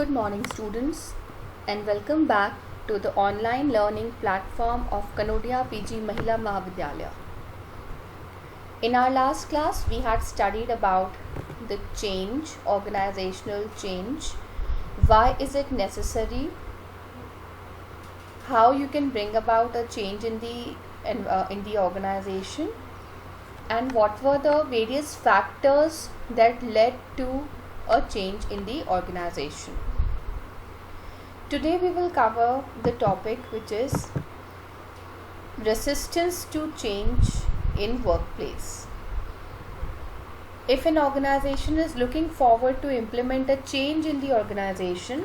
Good morning, students, and welcome back to the online learning platform of Kanodia PG Mahila Mahavidyalaya. In our last class, we had studied about the change, organizational change, why is it necessary, how you can bring about a change in the organization, and what were the various factors that led to a change in the organization. Today we will cover the topic which is resistance to change in workplace. If an organization is looking forward to implement a change in the organization,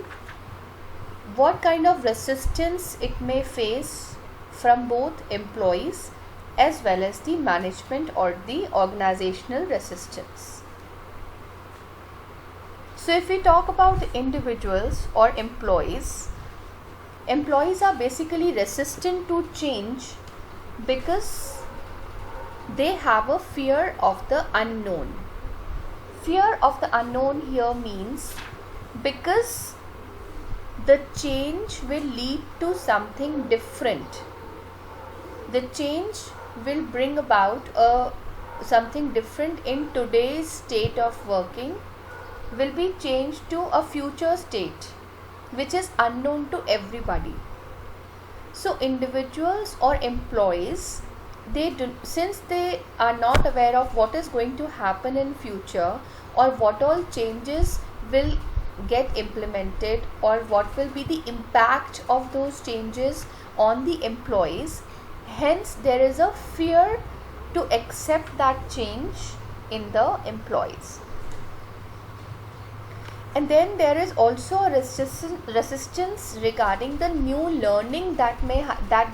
what kind of resistance it may face from both employees as well as the management or the organizational resistance. So if we talk about individuals or employees are basically resistant to change because they have a fear of the unknown. Fear of the unknown here means because the change will lead to something different. The change will bring about something different in today's state of working, will be changed to a future state which is unknown to everybody. So individuals or employees, since they are not aware of what is going to happen in future or what all changes will get implemented or what will be the impact of those changes on the employees, hence there is a fear to accept that change in the employees. And then there is also a resistance regarding the new learning that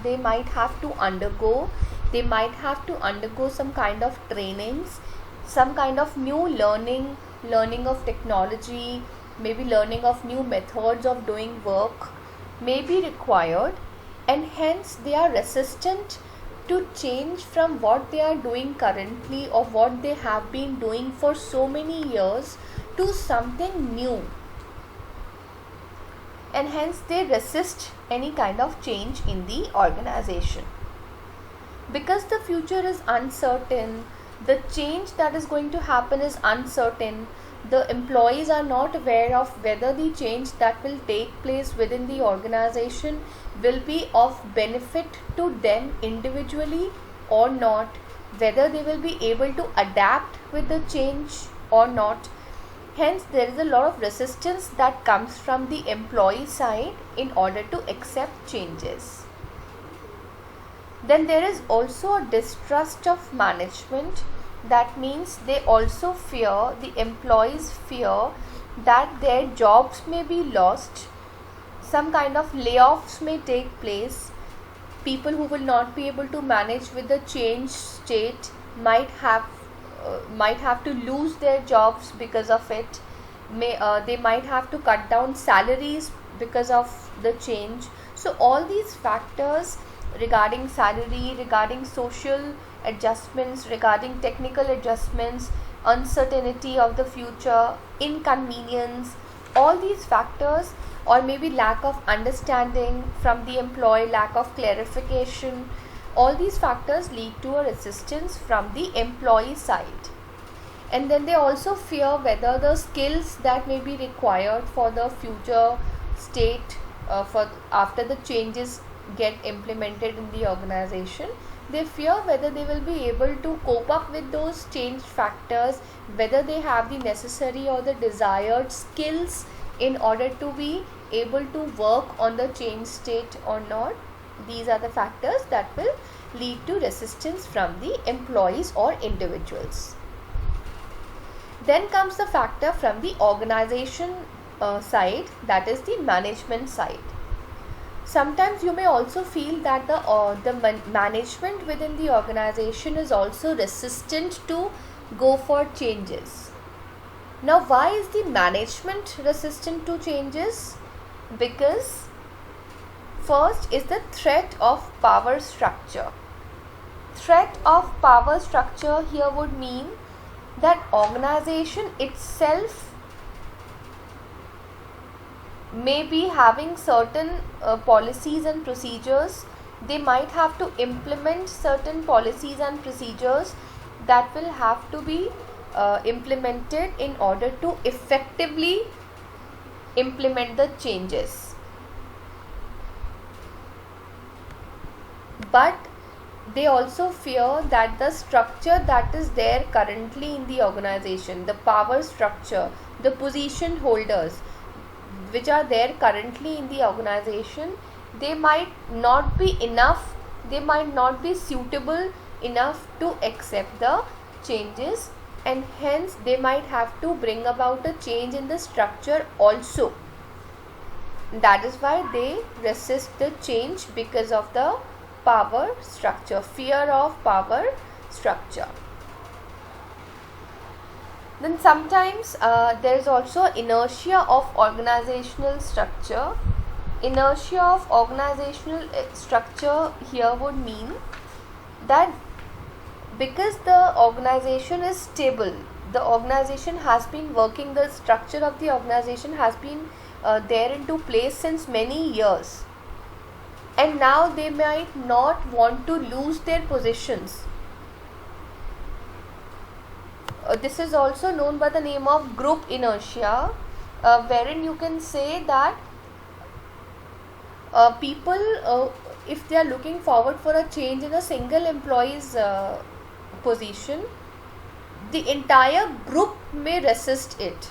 they might have to undergo. They might have to undergo some kind of trainings, some kind of new learning of technology, maybe learning of new methods of doing work may be required, and hence they are resistant to change from what they are doing currently or what they have been doing for so many years to something new, and hence they resist any kind of change in the organization. Because the future is uncertain, the change that is going to happen is uncertain, the employees are not aware of whether the change that will take place within the organization will be of benefit to them individually or not, whether they will be able to adapt with the change or not. Hence, there is a lot of resistance that comes from the employee side in order to accept changes. Then there is also a distrust of management. That means they also fear, the employees fear that their jobs may be lost, some kind of layoffs may take place, people who will not be able to manage with the change state might have to lose their jobs because of it. They might have to cut down salaries because of the change. So all these factors regarding salary, regarding social adjustments, regarding technical adjustments, uncertainty of the future, inconvenience, all these factors, or maybe lack of understanding from the employee, lack of clarification, all these factors lead to a resistance from the employee side. And then they also fear whether the skills that may be required for the future state for after the changes get implemented in the organization, they fear whether they will be able to cope up with those change factors, whether they have the necessary or the desired skills in order to be able to work on the change state or not. These are the factors that will lead to resistance from the employees or individuals. Then comes the factor from the organization side, that is the management side. Sometimes you may also feel that the management within the organization is also resistant to go for changes. Now, why is the management resistant to changes? Because first is the threat of power structure. Threat of power structure here would mean that organization itself may be having certain policies and procedures. They might have to implement certain policies and procedures that will have to be implemented in order to effectively implement the changes. But they also fear that the structure that is there currently in the organization, the power structure, the position holders which are there currently in the organization, they might not be enough, they might not be suitable enough to accept the changes, and hence they might have to bring about a change in the structure also. That is why they resist the change, because of the power structure, fear of power structure. Then sometimes there is also inertia of organizational structure. Inertia of organizational structure here would mean that because the organization is stable, the organization has been working, the structure of the organization has been there into place since many years, and now they might not want to lose their positions. This is also known by the name of group inertia, wherein you can say that people, if they are looking forward for a change in a single employee's position, the entire group may resist it.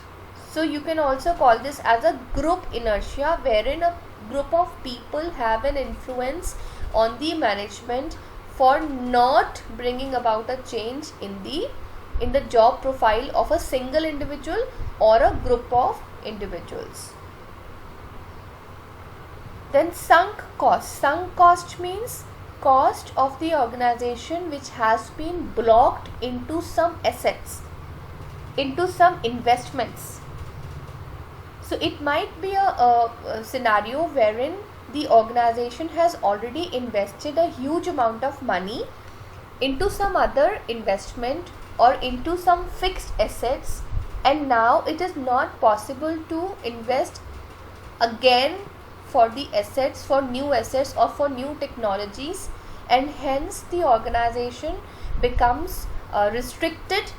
So you can also call this as a group inertia, wherein a group of people have an influence on the management for not bringing about a change in the job profile of a single individual or a group of individuals. Then sunk cost. Sunk cost means cost of the organization which has been blocked into some assets, into some investments. So it might be a scenario wherein the organization has already invested a huge amount of money into some other investment or into some fixed assets, and now it is not possible to invest again for the assets, for new assets or for new technologies, and hence the organization becomes restricted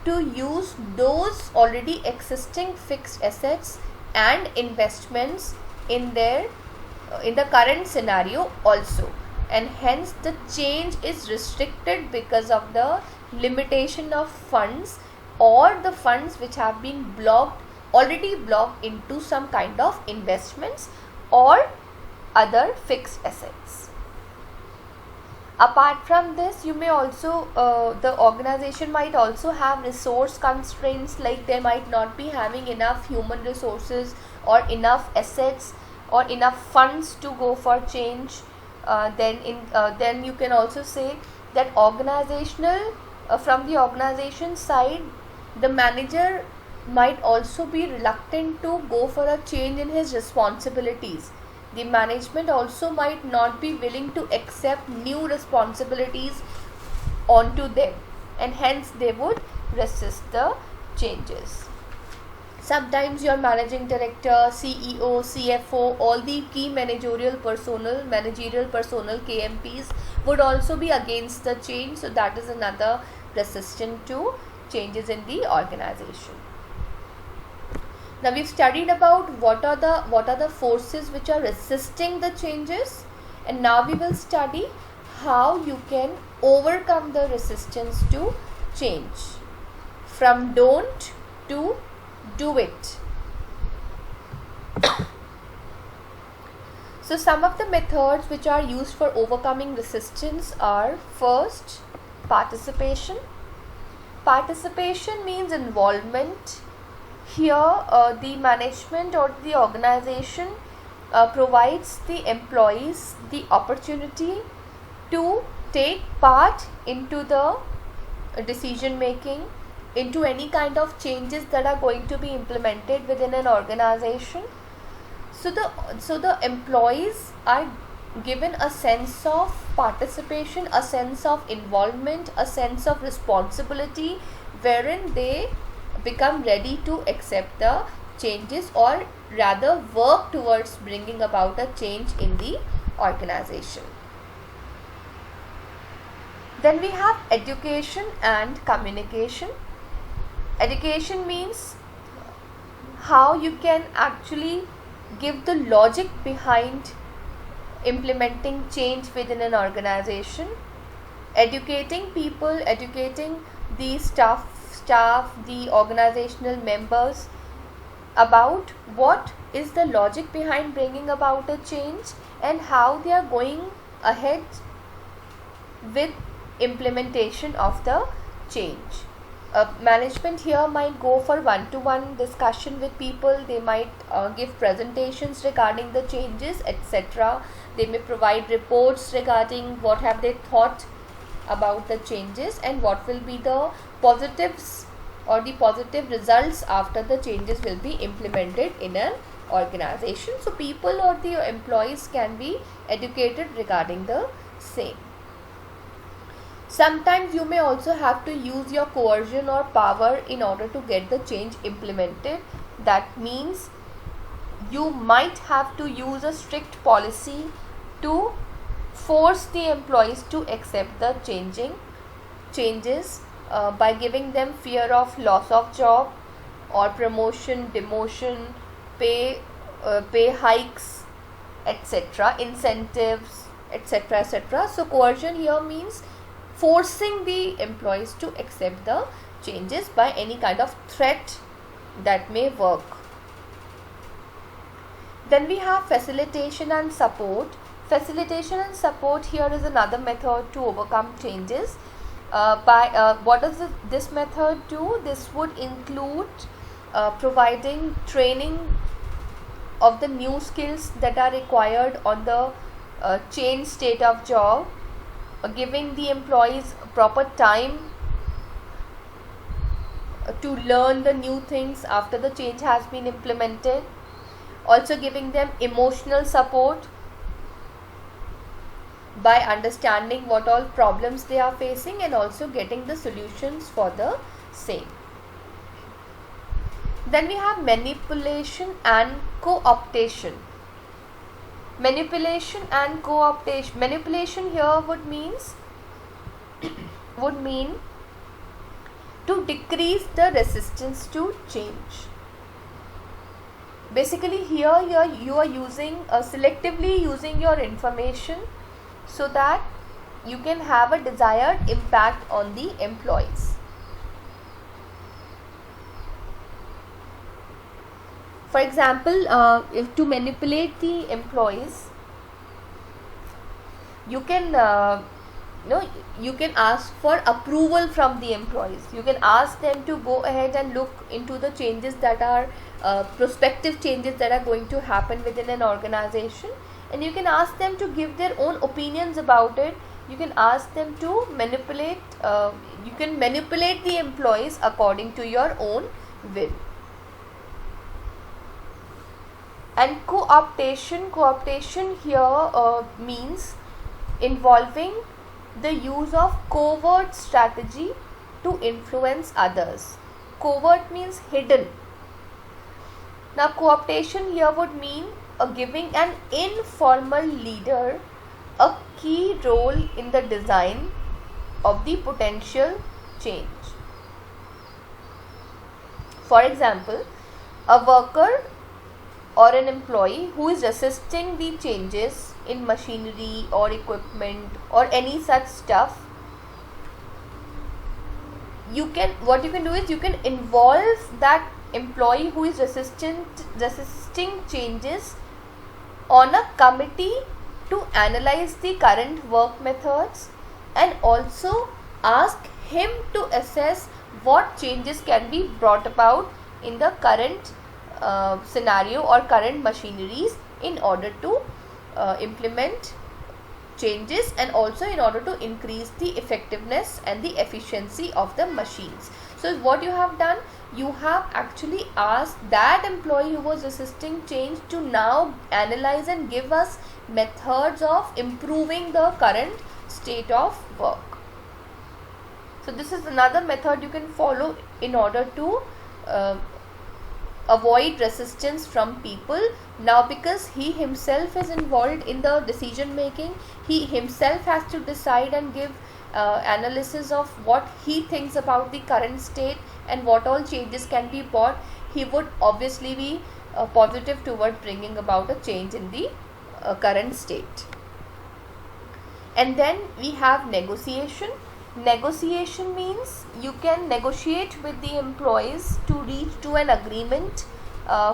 to use those already existing fixed assets and investments in their in the current scenario also, and hence the change is restricted because of the limitation of funds, or the funds which have been already blocked into some kind of investments or other fixed assets. Apart from this, you may also the organization might also have resource constraints, like they might not be having enough human resources or enough assets or enough funds to go for change. Then you can also say that organizational from the organization side, the manager might also be reluctant to go for a change in his responsibilities. The management also might not be willing to accept new responsibilities onto them, and hence they would resist the changes. Sometimes your managing director, CEO, CFO, all the key managerial personnel, KMPs would also be against the change. So that is another resistance to changes in the organization. Now we've studied about what are the forces which are resisting the changes, and now we will study how you can overcome the resistance to change, from don't to do it. So some of the methods which are used for overcoming resistance are: first, participation. Participation means involvement. Here the management or the organization provides the employees the opportunity to take part into the decision making, into any kind of changes that are going to be implemented within an organization. So the employees are given a sense of participation, a sense of involvement, a sense of responsibility, wherein they become ready to accept the changes, or rather work towards bringing about a change in the organization. Then we have education and communication. Education means how you can actually give the logic behind implementing change within an organization, educating people, educating the staff, the organizational members about what is the logic behind bringing about a change and how they are going ahead with implementation of the change. Management here might go for one-to-one discussion with people. They might give presentations regarding the changes, etc. They may provide reports regarding what have they thought about the changes and what will be the positives or the positive results after the changes will be implemented in an organization. So people or the employees can be educated regarding the same. Sometimes you may also have to use your coercion or power in order to get the change implemented. That means you might have to use a strict policy to force the employees to accept the changes by giving them fear of loss of job or promotion, demotion, pay hikes, etc., incentives, etc., etc. So coercion here means forcing the employees to accept the changes by any kind of threat that may work. Then we have facilitation and support. Facilitation and support here is another method to overcome changes. What does this method do? This would include providing training of the new skills that are required on the change state of job, giving the employees proper time to learn the new things after the change has been implemented, also giving them emotional support by understanding what all problems they are facing and also getting the solutions for the same. Then we have manipulation and co-optation. Manipulation and co-optation. Manipulation here would mean to decrease the resistance to change. Basically here you are using selectively using your information so that you can have a desired impact on the employees. For example, if to manipulate the employees, you can you can ask for approval from the employees. You can ask them to go ahead and look into the changes that are prospective changes that are going to happen within an organization, and you can ask them to give their own opinions about it. You can ask them to manipulate. You can manipulate the employees according to your own will. And co-optation here means involving the use of covert strategy to influence others. Covert means hidden. Now co-optation here would mean giving an informal leader a key role in the design of the potential change. For example, a worker or an employee who is resisting the changes in machinery or equipment or any such stuff, what you can do is you can involve that employee who is resisting changes on a committee to analyze the current work methods and also ask him to assess what changes can be brought about in the current scenario or current machineries in order to implement changes and also in order to increase the effectiveness and the efficiency of the machines. So what you have done, you have actually asked that employee who was resisting change to now analyze and give us methods of improving the current state of work. So this is another method you can follow in order to avoid resistance from people. Now because he himself is involved in the decision making, he himself has to decide and give analysis of what he thinks about the current state and what all changes can be brought. He would obviously be positive toward bringing about a change in the current state. And then we have negotiation. Negotiation means you can negotiate with the employees to reach to an agreement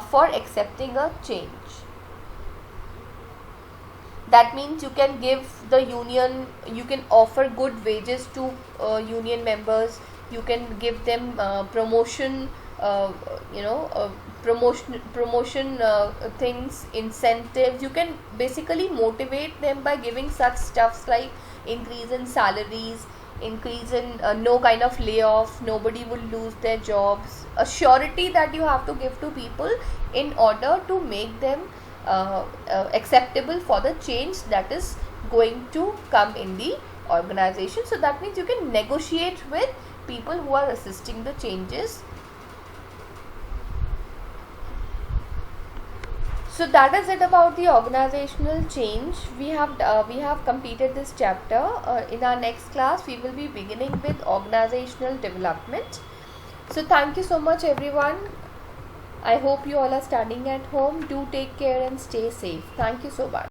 for accepting a change. That means you can give the union, you can offer good wages to union members, you can give them promotion, promotion things, incentives. You can basically motivate them by giving such stuffs like increase in salaries, increase in no kind of layoff, nobody will lose their jobs, a surety that you have to give to people in order to make them acceptable for the change that is going to come in the organization. So that means you can negotiate with people who are resisting the changes. So that is it about the organizational change. We have completed this chapter. In our next class we will be beginning with organizational development. So thank you so much everyone. I hope you all are studying at home. Do take care and stay safe. Thank you so much.